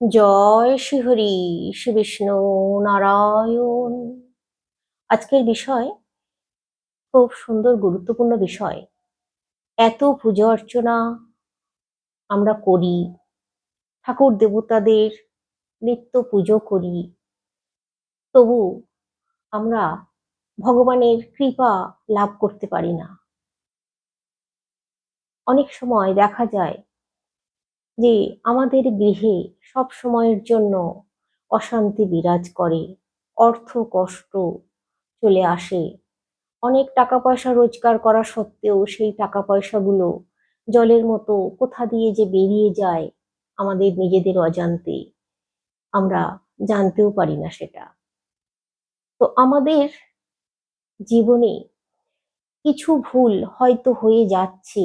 জয় শ্রীহরি, শ্রী বিষ্ণু নারায়ণ। আজকের বিষয় খুব সুন্দর, গুরুত্বপূর্ণ বিষয়। এত পুজো অর্চনা আমরা করি, ঠাকুর দেবতাদের নিত্য পুজো করি, তবু আমরা ভগবানের কৃপা লাভ করতে পারি না। অনেক সময় দেখা যায় যে আমাদের গৃহে সব সময়ের জন্য অশান্তি বিরাজ করে, অর্থ কষ্ট চলে আসে। অনেক টাকা পয়সা রোজগার করা সত্ত্বেও সেই টাকা পয়সাগুলো জলের মতো কোথা দিয়ে যে বেরিয়ে যায় আমাদের নিজেদের অজান্তে, আমরা জানতেও পারি না সেটা। তো আমাদের জীবনে কিছু ভুল হয়তো হয়ে যাচ্ছে,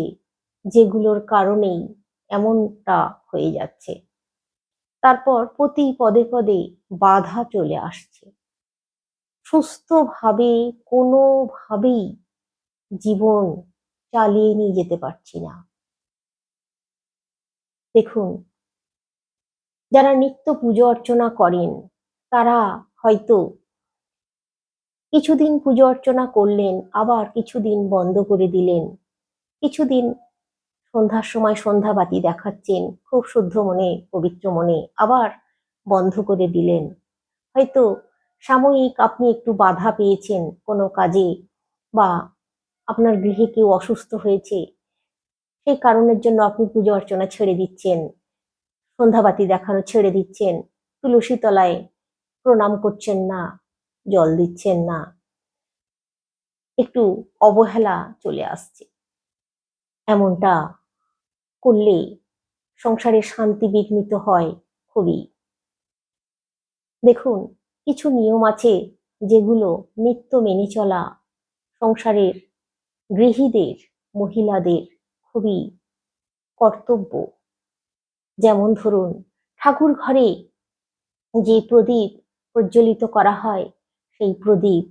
যেগুলোর কারণেই এমনটা হয়ে যাচ্ছে। তারপর প্রতি পদে পদে বাধা চলে আসছে। সুস্থভাবে কোনোভাবেই জীবন চালিয়ে নিয়ে যেতে পারছি না। দেখুন, যারা নিত্য পুজো অর্চনা করেন তারা হয়তো কিছুদিন পুজো অর্চনা করলেন, আবার কিছুদিন বন্ধ করে দিলেন। কিছুদিন সন্ধ্যার সময় সন্ধ্যাবাতি দেখাচ্ছেন খুব শুদ্ধ মনে, পবিত্র মনে, আবার বন্ধ করে দিলেন। হয়তো সাময়িক আপনি একটু বাধা পেয়েছেন কোনো কাজে, বা আপনার গৃহে কেউ অসুস্থ হয়েছে, সেই কারণের জন্য আপনি পুজো অর্চনা ছেড়ে দিচ্ছেন, সন্ধ্যাবাতি দেখানো ছেড়ে দিচ্ছেন, তুলসী তলায় প্রণাম করছেন না, জল দিচ্ছেন না, একটু অবহেলা চলে আসছে। এমনটা করলে সংসারের শান্তি বিঘ্নিত হয় খুবই। দেখুন, কিছু নিয়ম আছে যেগুলো নিত্য মেনে চলা সংসারের গৃহীদের, মহিলাদের খুবই কর্তব্য। যেমন ধরুন, ঠাকুর ঘরে যে প্রদীপ প্রজ্বলিত করা হয়, সেই প্রদীপ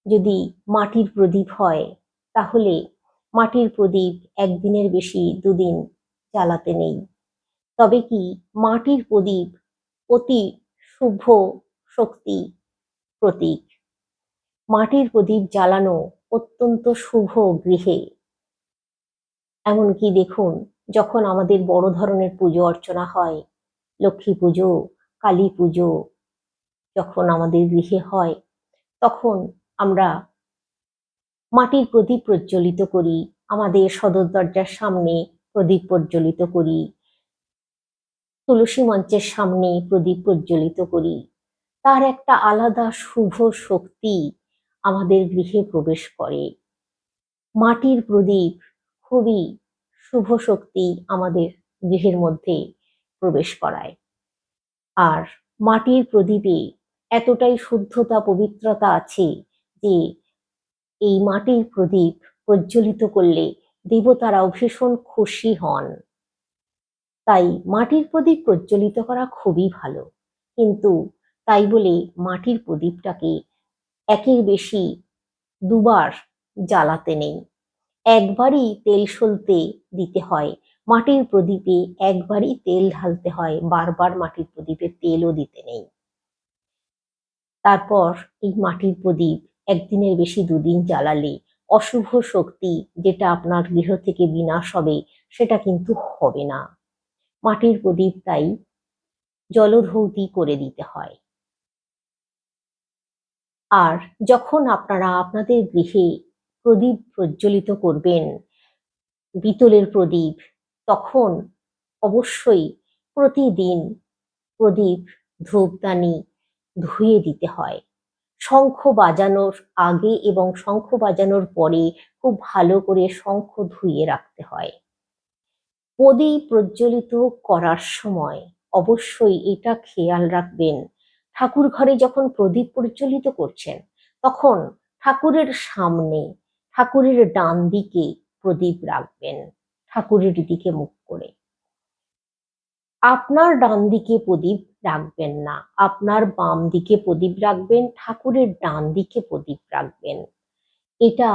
যদি মাটির প্রদীপ হয়, তাহলে মাটির প্রদীপ একদিনের বেশি দুদিন জ্বালাতে নেই। তবে কি মাটির প্রদীপ অতি শুভ শক্তি প্রতীক। মাটির প্রদীপ জ্বালানো অত্যন্ত শুভ গৃহে। এমনকি দেখুন, যখন আমাদের বড় ধরনের পুজো অর্চনা হয়, লক্ষ্মী পুজো, কালী পুজো যখন আমাদের গৃহে হয়, তখন আমরা মাটির প্রদীপ প্রজ্বলিত করি, আমাদের সদর দরজার সামনে প্রদীপ প্রজ্বলিত করি, তুলসী মঞ্চের সামনে প্রদীপ প্রজ্বলিত করি। তার একটা আলাদা শুভ শক্তি আমাদের গৃহে প্রবেশ করে। মাটির প্রদীপ খুবই শুভ শক্তি আমাদের গৃহের মধ্যে প্রবেশ করায়। আর মাটির প্রদীপে এতটাই শুদ্ধতা, পবিত্রতা আছে যে এই মাটির প্রদীপ প্রজ্বলিত করলে দেবতারাও ভীষণ খুশি হন। তাই মাটির প্রদীপ প্রজ্বলিত করা খুবই ভালো। কিন্তু তাই বলে মাটির প্রদীপটাকে একের বেশি দুবার জ্বালাতে নেই। একবারই তেল সলতে দিতে হয়। মাটির প্রদীপে একবারই তেল ঢালতে হয়, বারবার মাটির প্রদীপে তেলও দিতে নেই। তারপর এই মাটির প্রদীপ একদিনের বেশি দুদিন জ্বালালে অশুভ শক্তি যেটা আপনার গৃহ থেকে বিনাশ হবে, সেটা কিন্তু হবে না। মাটির প্রদীপ তাই জলধৌতি করে দিতে হয়। আর যখন আপনারা আপনাদের গৃহে প্রদীপ প্রজ্বলিত করবেন, পিতলের প্রদীপ, তখন অবশ্যই প্রতিদিন প্রদীপ, ধূপদানি ধুয়ে দিতে হয়। শঙ্খ বাজানোর আগে এবং শঙ্খ বাজানোর পরে খুব ভালো করে শঙ্খ ধুয়ে রাখতে হয়। প্রদীপ প্রজ্বলিত করার সময় অবশ্যই এটা খেয়াল রাখবেন, ঠাকুর ঘরে যখন প্রদীপ প্রজ্বলিত করছেন, তখন ঠাকুরের সামনে, ঠাকুরের ডান দিকে প্রদীপ রাখবেন, ঠাকুরের দিকে মুখ করে। আপনার ডান দিকে প্রদীপ রাখবেন না, আপনার বাম দিকে প্রদীপ রাখবেন, ঠাকুরের ডান দিকে প্রদীপ রাখবেন। এটা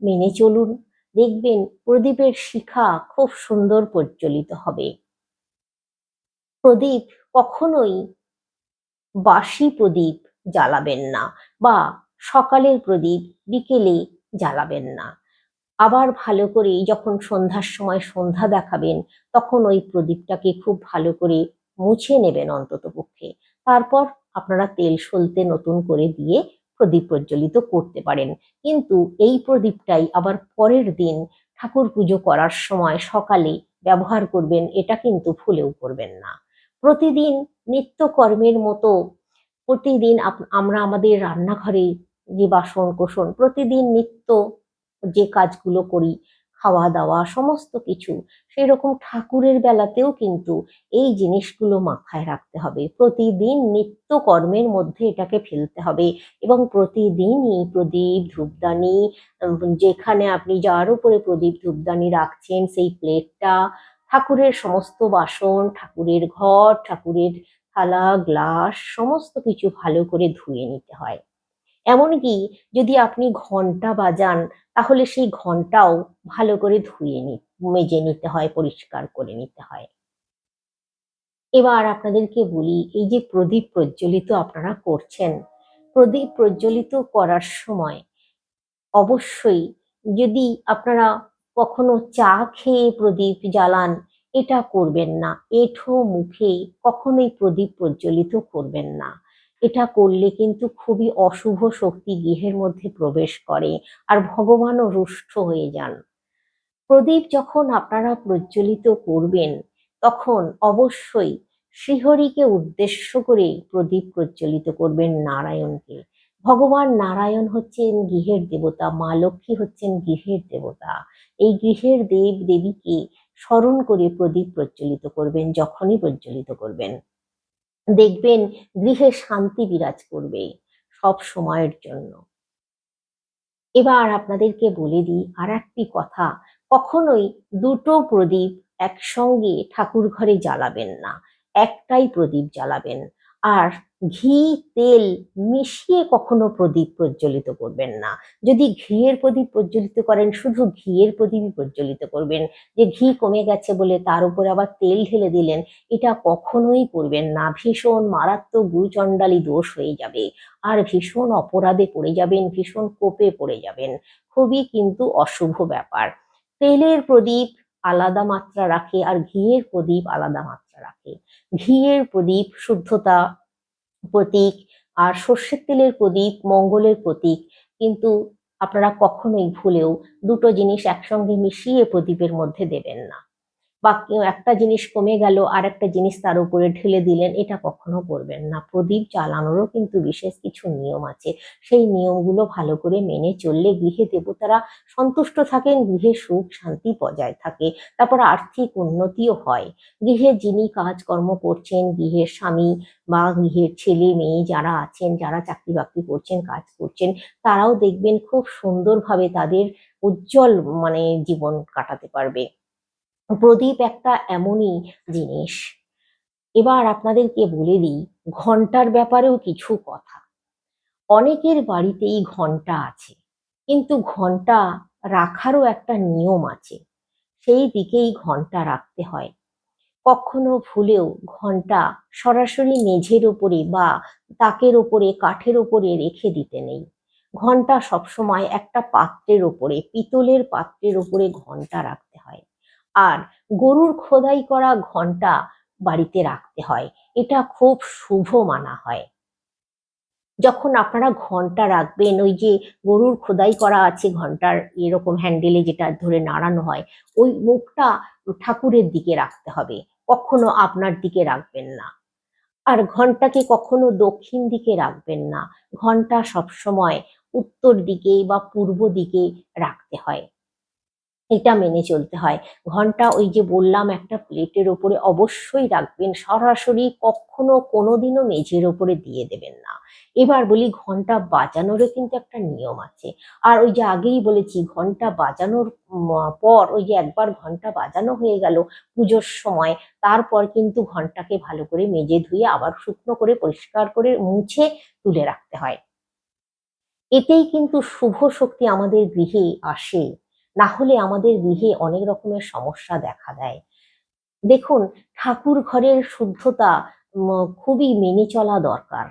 মেনে চলুন, দেখবেন প্রদীপের শিখা খুব সুন্দর প্রজ্বলিত হবে। প্রদীপ কখনোই বাসি প্রদীপ জ্বালাবেন না, বা সকালের প্রদীপ বিকেলে জ্বালাবেন না। আবার ভালো করে যখন সন্ধ্যার সময় সন্ধ্যা দেখাবেন, তখন ওই প্রদীপটাকে খুব ভালো করে মুছে নেবেন অন্ততপক্ষে। তারপর আপনারা তেল সলতে নতুন করে দিয়ে প্রদীপ প্রজ্বলিত করতে পারেন। কিন্তু এই প্রদীপটাই আবার পরের দিন ঠাকুর পুজো করার সময় সকালে ব্যবহার করবেন, এটা কিন্তু ভুলেও করবেন না। প্রতিদিন নিত্যকর্মের মতো প্রতিদিন আমরা আমাদের রান্নাঘরে যে বাসন কোসন প্রতিদিন নিত্য যে কাজগুলো করি, খাওয়া দাওয়া সমস্ত কিছু, সেই রকম ঠাকুরের বেলাতেও কিন্তু এই জিনিসগুলো মাথায় রাখতে হবে। প্রতিদিন নিত্য কর্মের মধ্যে এটাকে ফেলতে হবে, এবং প্রতিদিনই প্রদীপ ধূপদানি, যেখানে আপনি যার উপরে প্রদীপ ধূপদানি রাখছেন সেই প্লেটটা, ঠাকুরের সমস্ত বাসন, ঠাকুরের ঘর, ঠাকুরের থালা গ্লাস সমস্ত কিছু ভালো করে ধুয়ে নিতে হয়। এমনকি যদি আপনি ঘন্টা বাজান, তাহলে সেই ঘন্টাও ভালো করে মেজে নিতে হয়, পরিষ্কার করে নিতে হয়। এবার আপনাদেরকে বলি, এই যে প্রদীপ প্রজ্বলিত আপনারা করছেন, প্রদীপ প্রজ্বলিত করার সময় অবশ্যই, যদি আপনারা কখনো চা খেয়ে প্রদীপ জ্বালান, এটা করবেন না। এঁঠো মুখে কখনোই প্রদীপ প্রজ্বলিত করবেন না। এটা করলে কিন্তু খুবই অশুভ শক্তি গৃহের মধ্যে প্রবেশ করে, আর ভগবানও রুষ্ট হয়ে যান। প্রদীপ যখন আপনারা প্রজ্বলিত করবেন, তখন অবশ্যই শ্রীহরিকে উদ্দেশ্য করে প্রদীপ প্রজ্বলিত করবেন, নারায়ণকে। ভগবান নারায়ণ হচ্ছেন গৃহের দেবতা, মা লক্ষ্মী হচ্ছেন গৃহের দেবতা। এই গৃহের দেব দেবীকে স্মরণ করে প্রদীপ প্রজ্বলিত করবেন। যখনই প্রজ্বলিত করবেন, দেখবেন গৃহে শান্তি বিরাজ করবে সব সময়ের জন্য। এবার আপনাদেরকে বলে দিই আর একটি কথা, কখনোই দুটো প্রদীপ একসঙ্গে ঠাকুর ঘরে জ্বালাবেন না, একটাই প্রদীপ জ্বালাবেন। আর ঘি তেল মিশিয়ে কখনো প্রদীপ প্রজ্বলিত করবেন না। যদি ঘিয়ের প্রদীপ প্রজ্বলিত করেন, শুধু ঘিয়ের প্রদীপই প্রজ্বলিত করবেন। যে ঘি কমে গেছে বলে তার উপরে আবার তেল ঢেলে দিলেন, এটা কখনোই করবেন না। ভীষণ মারাত্মক গুরুচণ্ডালী দোষ হয়ে যাবে, আর ভীষণ অপরাধে পড়ে যাবেন, ভীষণ কোপে পড়ে যাবেন। খুবই কিন্তু অশুভ ব্যাপার। তেলের প্রদীপ আলাদা মাত্রা রাখে, আর ঘিয়ের প্রদীপ আলাদা মাত্রা রাখে। ঘিয়ের প্রদীপ শুদ্ধতা প্রতীক, আর সর্ষের তেলের প্রদীপ মঙ্গলের প্রতীক। কিন্তু আপনারা কখনোই ভুলেও দুটো জিনিস একসঙ্গে মিশিয়ে প্রদীপের মধ্যে দেবেন না, বা কেউ একটা জিনিস কমে গেল আর একটা জিনিস তার উপরে ঢেলে দিলেন, এটা কখনো করবেন না। প্রদীপ জ্বালানোরও কিন্তু বিশেষ কিছু নিয়ম আছে, সেই নিয়মগুলো ভালো করে মেনে চললে গৃহে দেবতারা সন্তুষ্ট থাকেন, গৃহে সুখ শান্তি বজায় থাকে, তারপর আর্থিক উন্নতিও হয়। গৃহে যিনি কাজকর্ম করছেন, গৃহের স্বামী বা গৃহের ছেলে মেয়ে যারা আছেন, যারা চাকরি বাকরি করছেন, কাজ করছেন, তারাও দেখবেন খুব সুন্দরভাবে তাদের উজ্জ্বল জীবন কাটাতে পারবে। প্রদীপ একটা এমনই জিনিস। এবার আপনাদেরকে বলে দিই ঘন্টার ব্যাপারেও কিছু কথা। অনেকের বাড়িতেই ঘন্টা আছে, কিন্তু ঘন্টা রাখারও একটা নিয়ম আছে, সেই দিকেই ঘন্টা রাখতে হয়। কখনো ভুলেও ঘন্টা সরাসরি মেঝের ওপরে বা তাকের ওপরে কাঠের ওপরে রেখে দিতে নেই। ঘন্টা সবসময় একটা পাত্রের ওপরে, পিতলের পাত্রের ওপরে ঘন্টা রাখতে হয়। আর গরুর খোদাই করা ঘন্টা বাড়িতে রাখতে হয়, এটা খুব শুভ মানা হয়। যখন আপনারা ঘন্টা রাখবেন, ওই যে গরুর খোদাই করা আছে ঘন্টার এরকম হ্যান্ডেলে যেটা ধরে নাড়ানো হয়, ওই মুখটা ঠাকুরের দিকে রাখতে হবে, কখনো আপনার দিকে রাখবেন না। আর ঘন্টাকে কখনো দক্ষিণ দিকে রাখবেন না, ঘন্টা সবসময় উত্তর দিকে বা পূর্ব দিকে রাখতে হয়, এটা মেনে চলতে হয়। ঘন্টা ওই যে বললাম একটা প্লেটের ওপরে অবশ্যই রাখবেন, সরাসরি কখনো কোনোদিনও মেঝের ওপরে দিয়ে দেবেন না। এবার বলি ঘন্টা বাজানোরও কিন্তু একটা নিয়ম আছে। আর ওই যে আগেই বলেছি, ঘন্টা বাজানোর পর ওই যে একবার ঘন্টা বাজানো হয়ে গেল পুজোর সময়, তারপর কিন্তু ঘন্টাকে ভালো করে মেজে ধুয়ে আবার শুকনো করে পরিষ্কার করে মুছে তুলে রাখতে হয়। এতেই কিন্তু শুভ শক্তি আমাদের গৃহে আসে, না হলে আমাদের গৃহে অনেক রকমের সমস্যা দেখা দেয়। দেখুন, ঠাকুর ঘরের শুদ্ধতা খুবই মেনে চলা দরকার।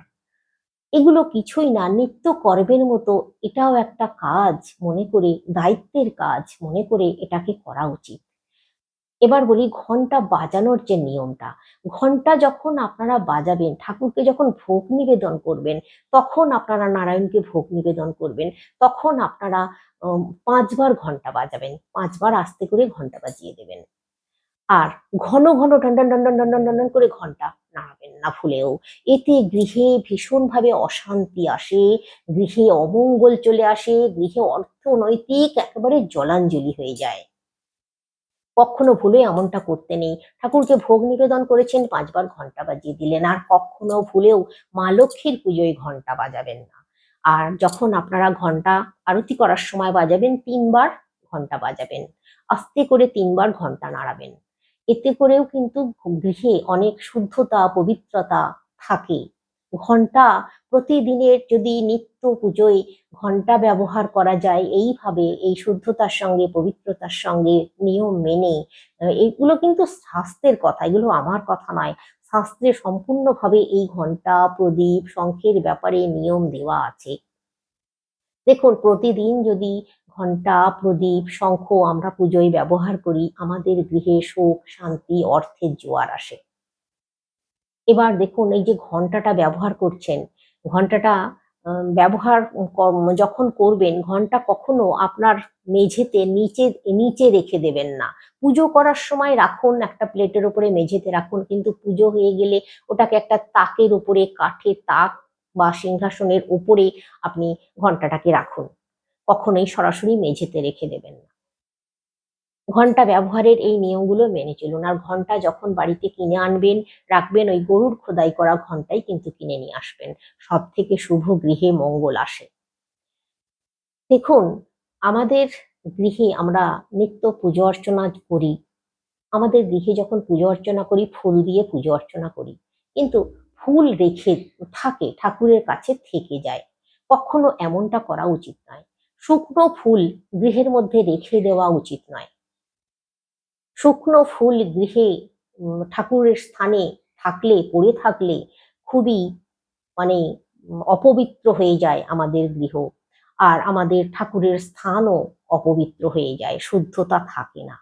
এগুলো কিছুই না, নিত্য কর্মের মতো এটাও একটা কাজ মনে করে, দায়িত্বের কাজ মনে করে এটাকে করা উচিত। এবার বলি ঘন্টা বাজানোর যে নিয়মটা, ঘন্টা যখন আপনারা বাজাবেন, ঠাকুরকে যখন ভোগ নিবেদন করবেন, তখন আপনারা নারায়ণকে ভোগ নিবেদন করবেন, তখন আপনারা 5 বার ঘন্টা বাজাবেন, 5 বার আস্তে করে ঘন্টা বাজিয়ে দেবেন। আর ঘন ঘন টন টন টন টন টন টন টন টন করে ঘন্টা নাড়াবেন না ভুলেও। এতে গৃহে ভীষণভাবে অশান্তি আসে, গৃহে অমঙ্গল চলে আসে, গৃহে অর্থনৈতিক একেবারে জলাঞ্জলি হয়ে যায়। কখনো ভুলে এমনটা করতে নেই। ঠাকুরকে ভোগ নিবেদন করেছেন, 5 বার ঘন্টা বাজিয়ে দিলেন। আর কখনো ভুলেও মা লক্ষ্মীর পুজোয় ঘন্টা বাজাবেন না। আর যখন আপনারা ঘন্টা আরতি করার সময় বাজাবেন, 3 বার ঘন্টা বাজাবেন, আস্তে করে 3 বার ঘন্টা নাড়াবেন। এতে করেও কিন্তু গৃহে অনেক শুদ্ধতা পবিত্রতা থাকে। ঘন্টা প্রতিদিনের যদি নিত্য পুজোয় ঘন্টা ব্যবহার করা যায় এইভাবে, এই শুদ্ধতার সঙ্গে পবিত্রতার সঙ্গে নিয়ম মেনে, এগুলো কিন্তু শাস্ত্রের কথা, এগুলো আমার কথা নয়। শাস্ত্রে সম্পূর্ণভাবে এই ঘন্টা প্রদীপ শঙ্খের ব্যাপারে নিয়ম দেওয়া আছে। দেখুন, প্রতিদিন যদি ঘন্টা প্রদীপ শঙ্খ আমরা পুজোয় ব্যবহার করি, আমাদের গৃহে সুখ শান্তি অর্থের জোয়ার আসে। এবার দেখুন, এই যে ঘন্টাটা ব্যবহার করছেন, ঘন্টাটা ব্যবহার যখন করবেন, ঘন্টা কখনো আপনার মেঝেতে নিচে নিচে রেখে দেবেন না। পুজো করার সময় রাখুন একটা প্লেটের উপরে, মেঝেতে রাখুন, কিন্তু পুজো হয়ে গেলে ওটাকে একটা তাকের উপরে, কাঠের তাক বা সিংহাসনের উপরে আপনি ঘন্টাটাকে রাখুন। কখনোই সরাসরি মেঝেতে রেখে দেবেন না। ঘন্টা ব্যবহারের এই নিয়মগুলো মেনে চলুন। আর ঘন্টা যখন বাড়িতে কিনে আনবেন, রাখবেন, ওই গরুর খোদাই করা ঘন্টাই কিন্তু কিনে নিয়ে আসবেন। সব থেকে শুভ, গৃহে মঙ্গল আসে। দেখুন, আমাদের গৃহে আমরা নিত্য পুজো অর্চনা করি। আমাদের গৃহে যখন পুজো অর্চনা করি, ফুল দিয়ে পুজো অর্চনা করি, কিন্তু ফুল রেখে থাকে, ঠাকুরের কাছে থেকে যায়। কখনো এমনটা করা উচিত নয়। শুকনো ফুল গৃহের মধ্যে রেখে দেওয়া উচিত নয়। শুকনো ফুল গৃহে ঠাকুরের স্থানে থাকলে, পড়ে থাকলে খুবই মানে অপবিত্র হয়ে যায় আমাদের গৃহ। আর আমাদের ঠাকুরের স্থানও অপবিত্র হয়ে যায়, শুদ্ধতা থাকে না।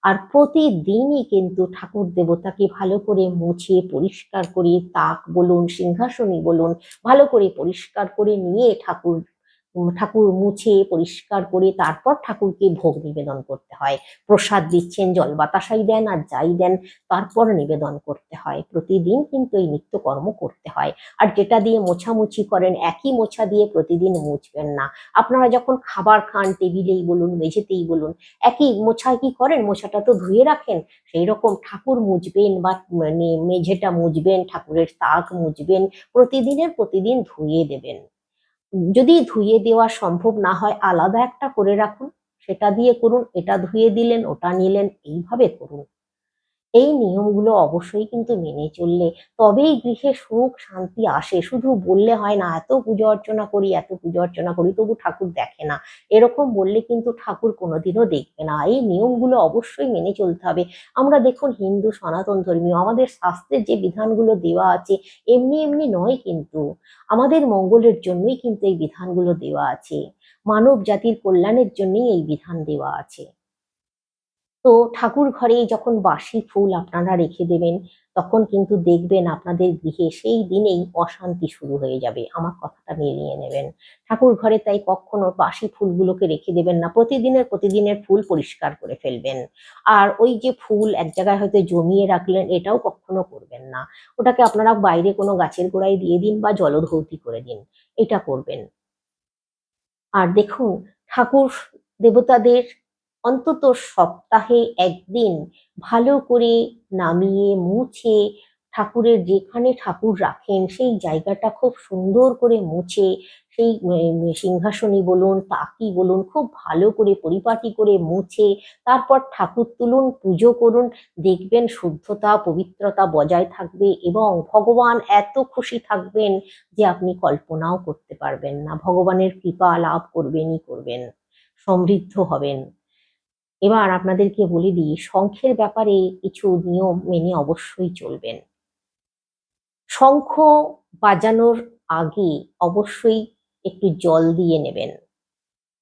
আর প্রতিদিনই কিন্তু ঠাকুর দেবতাকে ভালো করে মুছে পরিষ্কার করে, তাক বলুন সিংহাসনই বলুন, ভালো করে পরিষ্কার করে নিয়ে ঠাকুর মুছে পরিষ্কার করে তারপর ঠাকুরকে ভোগ নিবেদন করতে হয়। প্রসাদ দিচ্ছেন, জল বাতাসাই দেন আর যাই দেন, তারপর নিবেদন করতে হয়। প্রতিদিন কিন্তু এই নিত্যকর্ম করতে হয়। আর যেটা দিয়ে মোছামুছি করেন, একই মোছা দিয়ে প্রতিদিন মুছবেন না। আপনারা যখন খাবার খান, টেবিলেই বলুন মেঝেতেই বলুন, একই মোছায় কি করেন, মোছাটা তো ধুয়ে রাখেন। সেই রকম ঠাকুর মুছবেন বা মেঝেটা মুছবেন, ঠাকুরের তাক মুছবেন, প্রতিদিন ধুয়ে দেবেন। যদি ধুয়ে দেওয়া সম্ভব না হয়, আলাদা একটা করে রাখুন, সেটা দিয়ে করুন। এটা ধুয়ে দিলেন, ওটা নিলেন, এইভাবে করুন। এই নিয়মগুলো অবশ্যই কিন্তু মেনে চললে তবেই গৃহে সুখ শান্তি আসে। শুধু বললে হয় না, এত পুজো অর্চনা করি এত পুজো অর্চনা করি তবু ঠাকুর দেখে না, এরকম বললে কিন্তু ঠাকুর কোনোদিনও দেখবে না। এই নিয়মগুলো অবশ্যই মেনে চলতে হবে। আমরা দেখুন, হিন্দু সনাতন ধর্মীয়, আমাদের শাস্ত্রের যে বিধানগুলো দেওয়া আছে, এমনি এমনি নয় কিন্তু, আমাদের মঙ্গলের জন্যই কিন্তু এই বিধানগুলো দেওয়া আছে। মানব জাতির কল্যাণের জন্যই এই বিধান দেওয়া আছে। তো ঠাকুর ঘরে যখন বাসি ফুল আপনারা রেখে দেবেন, তখন কিন্তু দেখবেন আপনাদের গৃহে সেই দিনেই অশান্তি শুরু হয়ে যাবে। আমার কথাটা মিলিয়ে নেবেন। ঠাকুর ঘরে তাই কখনো বাসি ফুলগুলোকে রেখে দেবেন না, প্রতিদিনের ফুল পরিষ্কার করে ফেলবেন। আর ওই যে ফুল এক জায়গায় হয়তো জমিয়ে রাখলেন, এটাও কখনো করবেন না। ওটাকে আপনারা বাইরে কোনো গাছের গোড়ায় দিয়ে দিন বা জলধৌতি করে দিন, এটা করবেন। আর দেখুন, ঠাকুর দেবতাদের অন্তত সপ্তাহে একদিন ভালো করে নামিয়ে মুছে, ঠাকুরের যেখানে ঠাকুর রাখেন সেই জায়গাটা খুব সুন্দর করে মুছে, সেই সিংহাসনই বলুন তাকই বলুন, খুব ভালো করে পরিপাটি করে মুছে তারপর ঠাকুর তুলুন, পুজো করুন। দেখবেন শুদ্ধতা পবিত্রতা বজায় থাকবে এবং ভগবান এত খুশি থাকবেন যে আপনি কল্পনাও করতে পারবেন না। ভগবানের কৃপা লাভ করবেনই করবেন, সমৃদ্ধ হবেন। এবার আপনাদেরকে বলে দিই, শঙ্খের ব্যাপারে কিছু নিয়ম মেনে অবশ্যই চলবেন। শঙ্খ বাজানোর আগে অবশ্যই একটু জল দিয়ে নেবেন,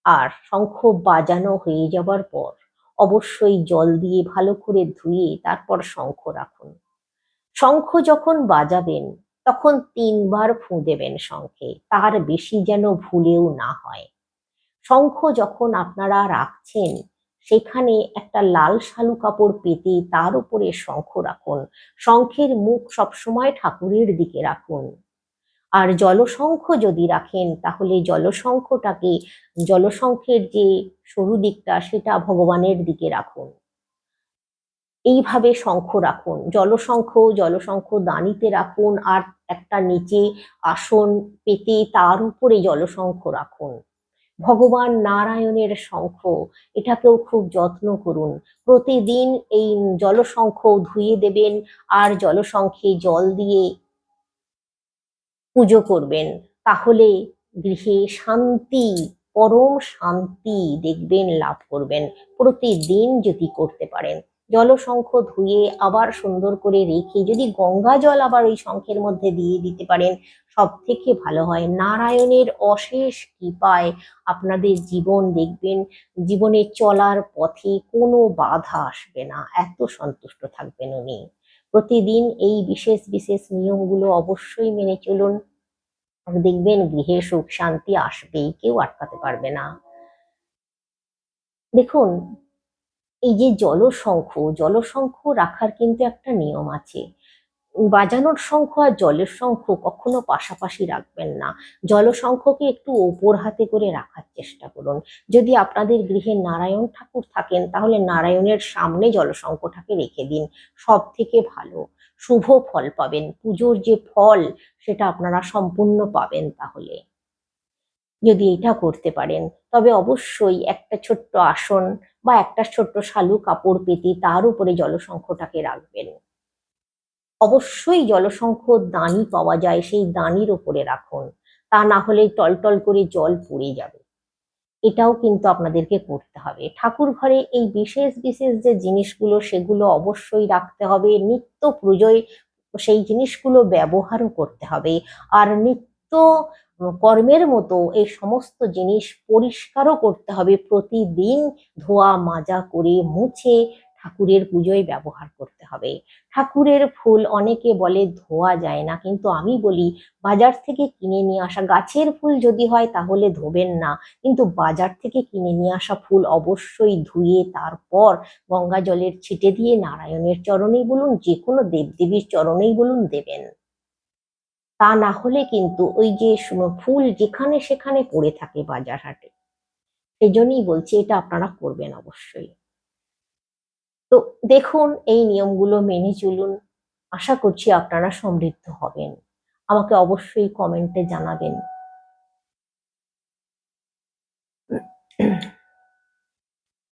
আর শঙ্খ বাজানো হয়ে যাবার পর অবশ্যই জল দিয়ে ভালো করে ধুয়ে তারপর শঙ্খ রাখুন। শঙ্খ যখন বাজাবেন তখন 3 বার ফুঁ দেবেন শঙ্খে, তার বেশি যেন ভুলেও না হয়। শঙ্খ যখন আপনারা রাখছেন সেখানে একটা লাল শালু কাপড় পেতে তার উপরে শঙ্খ রাখুন। শঙ্খের মুখ সবসময় ঠাকুরের দিকে রাখুন। আর জলশঙ্খ যদি রাখেন তাহলে জলশঙ্খের যে সরু দিকটা সেটা ভগবানের দিকে রাখুন। এইভাবে শঙ্খ রাখুন। জলশঙ্খ দানিতে রাখুন, আর একটা নিচে আসন পেতে তার উপরে জলশঙ্খ রাখুন। ভগবান নারায়ণের শঙ্খ, এটাকেও খুব যত্ন করুন। প্রতিদিন এই জলশঙ্খ ধুয়ে দেবেন, আর জলশঙ্খে জল দিয়ে পুজো করবেন। তাহলে গৃহে শান্তি, পরম শান্তি দেখবেন লাভ করবেন, প্রতিদিন যদি করতে পারেন। জলশঙ্খ ধুয়ে আবার সুন্দর করে রেখে যদি গঙ্গা জল আবার ওই শঙ্খের মধ্যে দিয়ে দিতে পারেন, সব থেকে ভালো হয়। নারায়ণের অশেষ কৃপায় আপনাদের জীবন দেখবেন, জীবনে চলার পথে কোনো বাধা আসবে না, এত সন্তুষ্ট থাকবেন উনি। প্রতিদিন এই বিশেষ বিশেষ নিয়মগুলো অবশ্যই মেনে চলুন, দেখবেন গৃহে সুখ শান্তি আসবেই, কেউ আটকাতে পারবে না। দেখুন, এই যে জলশঙ্খ রাখার কিন্তু একটা নিয়ম আছে। বাজানোর শঙ্খ আর জলের শঙ্খ কখনো পাশাপাশি রাখবেন না। জলশঙ্খকে একটু ওপর হাতে করে রাখার চেষ্টা করুন। যদি আপনাদের গৃহে নারায়ণ ঠাকুর থাকেন তাহলে নারায়ণের সামনে জলশঙ্খটাকে রেখে দিন, সব থেকে ভালো। শুভ ফল পাবেন, পুজোর যে ফল সেটা আপনারা সম্পূর্ণ পাবেন। তাহলে যদি এটা করতে পারেন তবে অবশ্যই একটা ছোট্ট আসন বা একটা ছোট্ট শালু কাপড় পেতে তার উপরে জলশঙ্খটাকে রাখবেন। অবশ্যই জলশঙ্খ দানি পাওয়া যায়, সেই দানির ওপরে রাখুন, তা না হলে টলটল করে জল পড়ে যাবে। এটাও কিন্তু আপনাদেরকে করতে হবে। ঠাকুর ঘরে এই বিশেষ বিশেষ যে জিনিসগুলো সেগুলো অবশ্যই রাখতে হবে, নিত্য পুজোয় সেই জিনিসগুলো ব্যবহারও করতে হবে। আর নিত্য কর্মের মতো এই সমস্ত জিনিস পরিষ্কারও করতে হবে, প্রতিদিন ধোয়া মাজা করে মুছে ঠাকুরের পুজোয় ব্যবহার করতে হবে। ঠাকুরের ফুল অনেকে বলে ধোয়া যায় না, কিন্তু আমি বলি বাজার থেকে কিনে নিয়ে আসা গাছের ফুল যদি হয় তাহলে ধোবেন না, কিন্তু বাজার থেকে কিনে নিয়ে আসা ফুল অবশ্যই ধুয়ে তারপর গঙ্গা জলের ছিটে দিয়ে নারায়ণের চরণেই বলুন, যে কোনো দেবদেবীর চরণেই বলুন দেবেন। তা না হলে কিন্তু ওই যে ফুল যেখানে সেখানে পড়ে থাকে বাজার হাটে। সেই জন্যই বলছি এটা আপনারা করবেন অবশ্যই। তো দেখুন, এই নিয়মগুলো মেনে চলুন, আশা করছি আপনারা সমৃদ্ধ হবেন। আমাকে অবশ্যই কমেন্টে জানাবেন।